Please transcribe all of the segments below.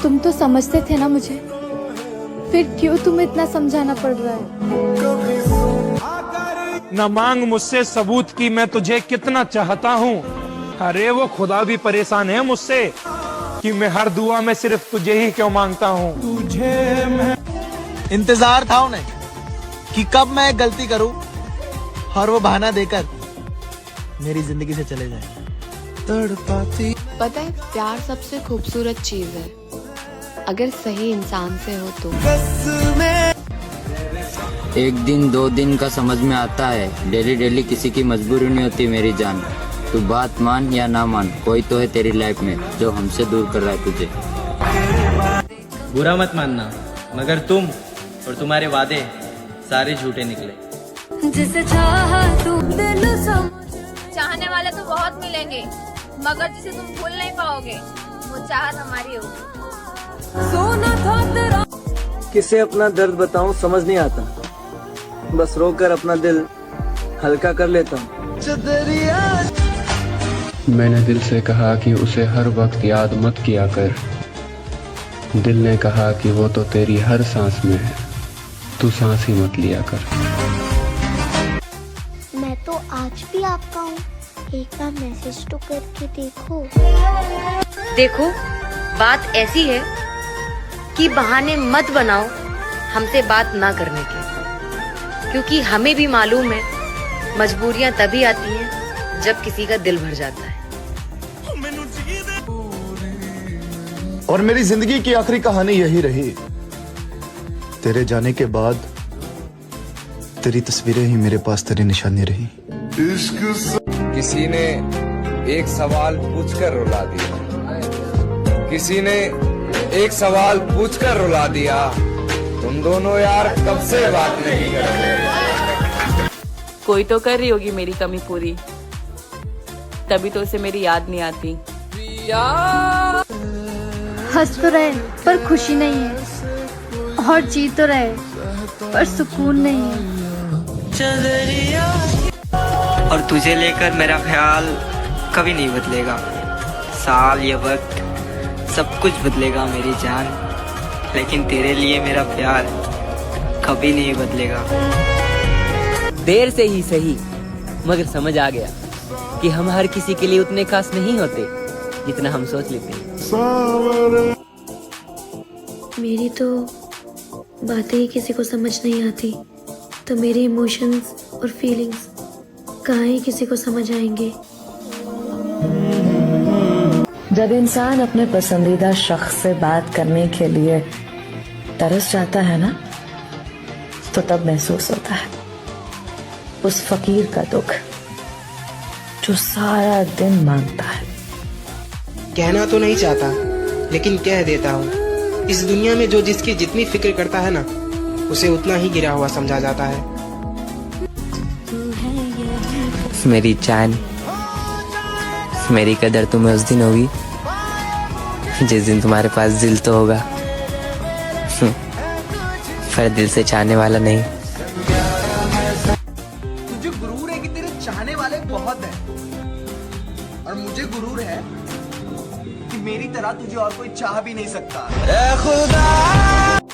तुम तो समझते थे ना मुझे, फिर क्यों तुम्हें इतना समझाना पड़ रहा है? न मांग मुझसे सबूत की मैं तुझे कितना चाहता हूँ। अरे वो खुदा भी परेशान है मुझसे कि मैं हर दुआ में सिर्फ तुझे ही क्यों मांगता हूँ। इंतजार था उन्हें कि कब मैं एक गलती करूं और वो बहाना देकर मेरी जिंदगी से चले जाए। तड़पाती। पता है, प्यार सबसे खूबसूरत चीज है अगर सही इंसान से हो तो। एक दिन 2 दिन का समझ में आता है, डेली डेली किसी की मजबूरी नहीं होती मेरी जान। तू बात मान या ना मान, कोई तो है तेरी लाइफ में जो हमसे दूर कर रहा है तुझे। बुरा मत मानना, मगर तुम और तुम्हारे वादे सारे झूठे निकले। जिसे चाहा तू दिल चाहने वाले तो बहुत मिलेंगे, मगर जिसे तुम भूल नहीं पाओगे वो चाहत हमारी होगी। सोना था तेरा। किसे अपना दर्द बताऊं समझ नहीं आता, बस रोकर अपना दिल हल्का कर लेता हूँ। मैंने दिल से कहा कि उसे हर वक्त याद मत किया कर। दिल ने कहा कि वो तो तेरी हर सांस में है, तू सांस ही मत लिया कर। मैं तो आज भी आपका हूँ, एक बार मैसेज तो करके देखो। देखो, बात ऐसी है कि बहाने मत बनाओ हमसे बात ना करने के, क्योंकि हमें भी मालूम है मजबूरियां तभी आती हैं जब किसी का दिल भर जाता है। और मेरी जिंदगी की आखिरी कहानी यही रही। तेरे जाने के बाद तेरी तस्वीरें ही मेरे पास तेरी निशानी रही। किसी ने एक सवाल पूछकर रुला दिया, किसी ने एक सवाल पूछकर रुला दिया। तुम दोनों यार कब से बात नहीं कर रहे। कोई तो कर रही होगी मेरी कमी पूरी, तभी तो उसे मेरी याद नहीं आती। हंस तो रहे पर खुशी नहीं है, और जी तो रहे पर सुकून नहीं है। और तुझे लेकर मेरा ख्याल कभी नहीं बदलेगा। साल या वक्त सब कुछ बदलेगा मेरी जान, लेकिन तेरे लिए मेरा प्यार कभी नहीं बदलेगा। देर से ही सही, मगर समझ आ गया कि हम हर किसी के लिए उतने खास नहीं होते जितना हम सोच लेते हैं। मेरी तो बातें ही किसी को समझ नहीं आती, तो मेरे इमोशंस और फीलिंग्स कहाँ ही किसी को समझ आएंगे। जब इंसान अपने पसंदीदा शख्स से बात करने के लिए तरस जाता है ना, तो तब महसूस होता है उस फकीर का दुख जो सारा दिन मांगता है। कहना तो नहीं चाहता, लेकिन कह देता हूँ। इस दुनिया में जो जिसकी जितनी फिक्र करता है ना, उसे उतना ही गिरा हुआ समझा जाता है। मेरी जान, मेरी कदर तुम्हें उस दिन होगी जिस दिन तुम्हारे पास दिल तो होगा, पर दिल से चाहने वाला नहीं। तुझे गुरूर है कि तेरे चाहने वाले बहुत हैं, और मुझे गुरूर है कि मेरी तरह तुझे और कोई चाह भी नहीं सकता।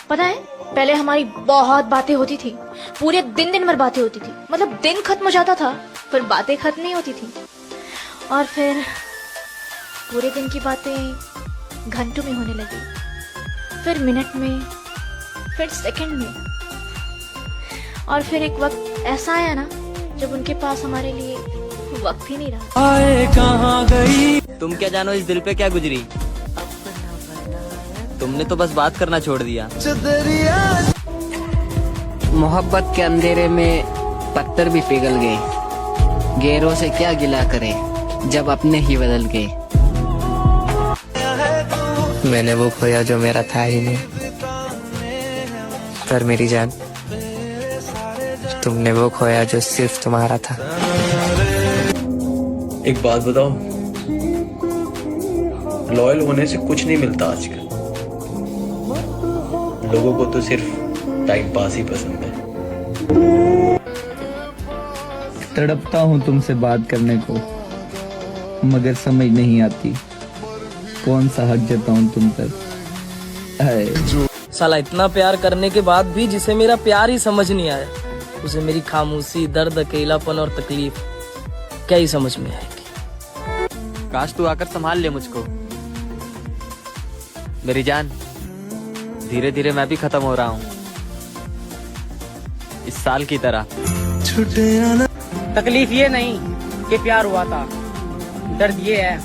पता है, पहले हमारी बहुत बातें होती थी, पूरे दिन भर बातें होती थी। मतलब दिन खत्म हो जाता था पर बातें खत्म नहीं होती थी, और फिर पूरे दिन की बातें घंटों में होने लगी, फिर मिनट में, फिर सेकंड में, और फिर एक वक्त ऐसा आया ना जब उनके पास हमारे लिए वक्त ही नहीं रहा। आए कहाँ गई? तुम क्या जानो इस दिल पे क्या गुजरी? तुमने तो बस बात करना छोड़ दिया। मोहब्बत के अंधेरे में पत्थर भी पिघल गए, गैरों से क्या गिला करें जब अपने ही बदल गए। मैंने वो खोया जो मेरा था ही नहीं, पर मेरी जान, तुमने वो खोया जो सिर्फ तुम्हारा था। एक बात बताओ, लॉयल होने से कुछ नहीं मिलता आजकल। लोगों को तो सिर्फ टाइम पास ही पसंद है। तड़पता हूँ तुमसे बात करने को, मगर समझ नहीं आती कौन सा हक जताऊं तुम पर साला इतना प्यार करने के बाद भी जिसे मेरा प्यार ही समझ नहीं आया, उसे मेरी खामोशी, दर्द, अकेलापन और तकलीफ क्या ही समझ में आएगी। काश तू आकर संभाल ले मुझको मेरी जान। धीरे धीरे मैं भी खत्म हो रहा हूँ, इस साल की तरह। तकलीफ ये नहीं कि प्यार हुआ था, दर्द ये है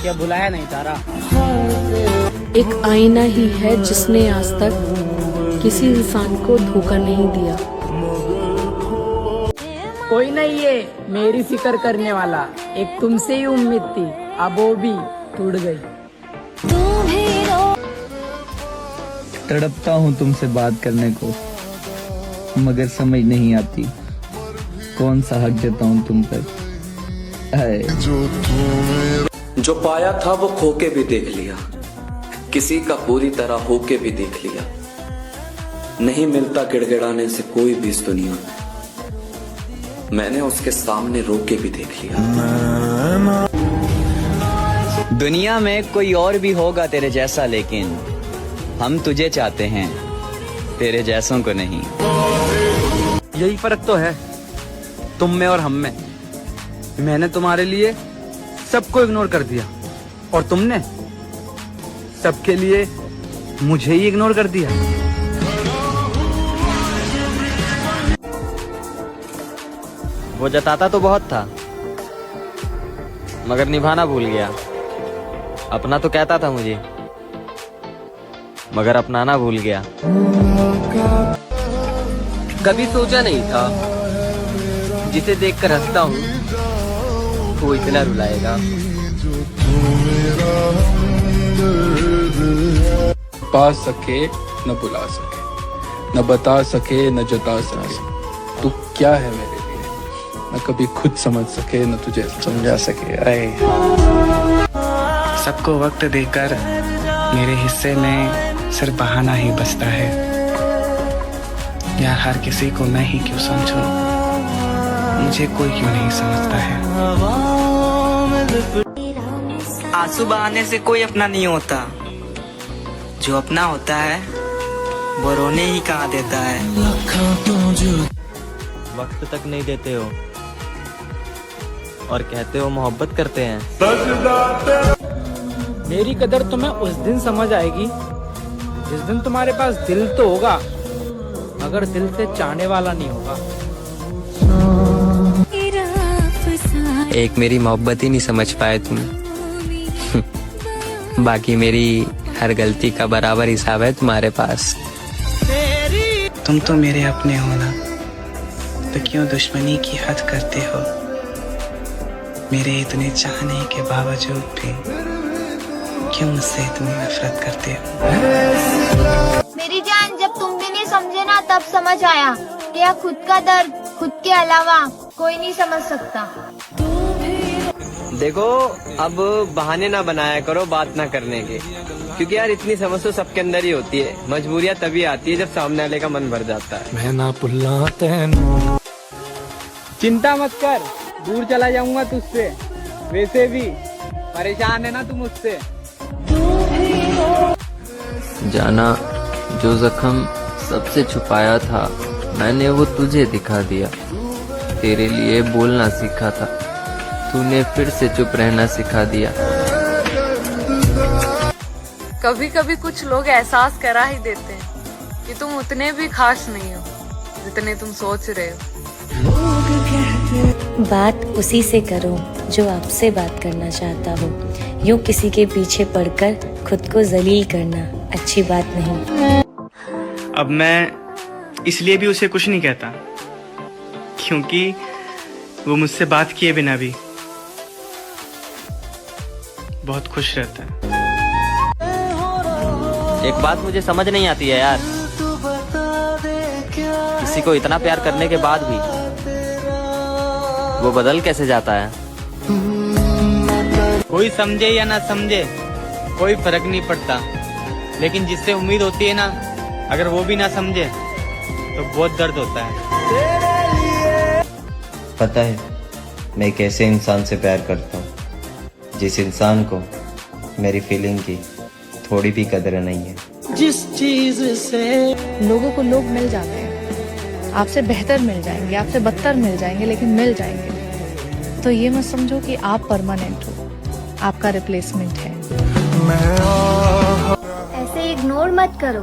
कि अब बुलाया नहीं जा रहा। एक आईना ही है जिसने आज तक किसी इंसान को धोखा नहीं दिया। कोई नहीं है मेरी फिक्र करने वाला, एक तुमसे ही उम्मीद थी, अब वो भी टूट गई। तड़पता हूँ तुमसे बात करने को, मगर समझ नहीं आती कौन सा हक देता हूँ तुम पर। जो पाया था वो खो के भी देख लिया, किसी का पूरी तरह हो के भी देख लिया। नहीं मिलता गिड़गिड़ाने से कोई भी इस दुनिया में, मैंने उसके सामने रो के भी देख लिया। दुनिया में कोई और भी होगा तेरे जैसा, लेकिन हम तुझे चाहते हैं, तेरे जैसों को नहीं। यही फर्क तो है तुम में और हम में। मैंने तुम्हारे लिए सबको इग्नोर कर दिया और तुमने सबके लिए मुझे ही इग्नोर कर दिया। वो जताता तो बहुत था, मगर निभाना भूल गया। अपना तो कहता था मुझे, मगर अपनाना भूल गया। कभी सोचा नहीं था जिसे देखकर हंसता हूँ वो इतना रुलाएगा। पा सके न बुला सके, न बता सके न जता सके, तू क्या है मेरे लिए, न कभी खुद समझ सके न तुझे समझा सके। सबको वक्त देकर मेरे हिस्से में सिर्फ बहाना ही बचता है। यार हर किसी को मैं ही क्यों समझूं, मुझे कोई क्यों नहीं समझता है। आंसू बहाने से कोई अपना नहीं होता, जो अपना होता है वो रोने ही कहाँ देता है। वक्त तक नहीं देते हो और कहते हो मोहब्बत करते हैं। मेरी कदर तुम्हें उस दिन समझ आएगी जिस दिन तुम्हारे पास दिल तो होगा, मगर दिल से चाहने वाला नहीं होगा। एक मेरी मोहब्बत ही नहीं समझ पाए तुम। बाकी मेरी हर गलती का बराबर हिसाब है तुम्हारे पास। तुम तो मेरे अपने हो ना, तो क्यों दुश्मनी की हद करते हो। मेरे इतने चाहने के बावजूद भी क्यों मुझसे इतनी नफरत करते हो। मेरी जान, जब तुम भी नहीं समझे ना तब समझ आया कि यह खुद का दर्द खुद के अलावा कोई नहीं समझ सकता। देखो अब बहाने ना बनाया करो बात ना करने के, क्योंकि यार इतनी समझ तो सबके अंदर ही होती है। मजबूरियां तभी आती है जब सामने वाले का मन भर जाता है। मैं ना भुला तेनू। चिंता मत कर, दूर चला जाऊंगा तुझसे। वैसे भी परेशान है ना तू मुझसे। जाना, जो जख्म सबसे छुपाया था मैंने वो तुझे दिखा दिया। तेरे लिए बोलना सीखा था, तूने फिर से चुप रहना सिखा दिया। कभी कभी कुछ लोग एहसास करा ही देते हैं कि तुम उतने भी खास नहीं हो जितने तुम सोच रहे हो। बात उसी से करो जो आपसे बात करना चाहता हो। यूं किसी के पीछे पड़कर खुद को जलील करना अच्छी बात नहीं। अब मैं इसलिए भी उसे कुछ नहीं कहता क्योंकि वो मुझसे बात किए बिना भी बहुत खुश रहता है। एक बात मुझे समझ नहीं आती है यार, किसी को इतना प्यार करने के बाद भी वो बदल कैसे जाता है। कोई समझे या ना समझे कोई फर्क नहीं पड़ता, लेकिन जिससे उम्मीद होती है ना, अगर वो भी ना समझे तो बहुत दर्द होता है। पता है मैं एक ऐसे इंसान से प्यार करता हूँ जिस इंसान को मेरी फीलिंग की थोड़ी भी कदर नहीं है। जिस चीज से लोगों को लोग मिल जाते हैं, आपसे बेहतर मिल जाएंगे, आपसे बदतर मिल जाएंगे, लेकिन मिल जाएंगे। तो ये मत समझो कि आप परमानेंट हो, आपका रिप्लेसमेंट है। ऐसे इग्नोर मत करो।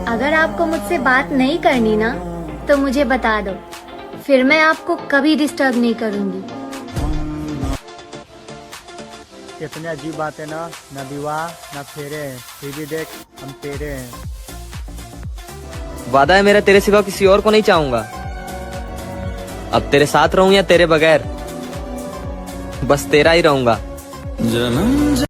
अगर आपको मुझसे बात नहीं करनी ना तो मुझे बता दो, फिर मैं आपको कभी डिस्टर्ब नहीं करूंगी। कितनी अजीब बात है ना विवाह ना फेरे हैं, फिर भी देख हम तेरे हैं। वादा है मेरा, तेरे सिवा किसी और को नहीं चाहूंगा। अब तेरे साथ रहूं या तेरे बगैर, बस तेरा ही रहूंगा।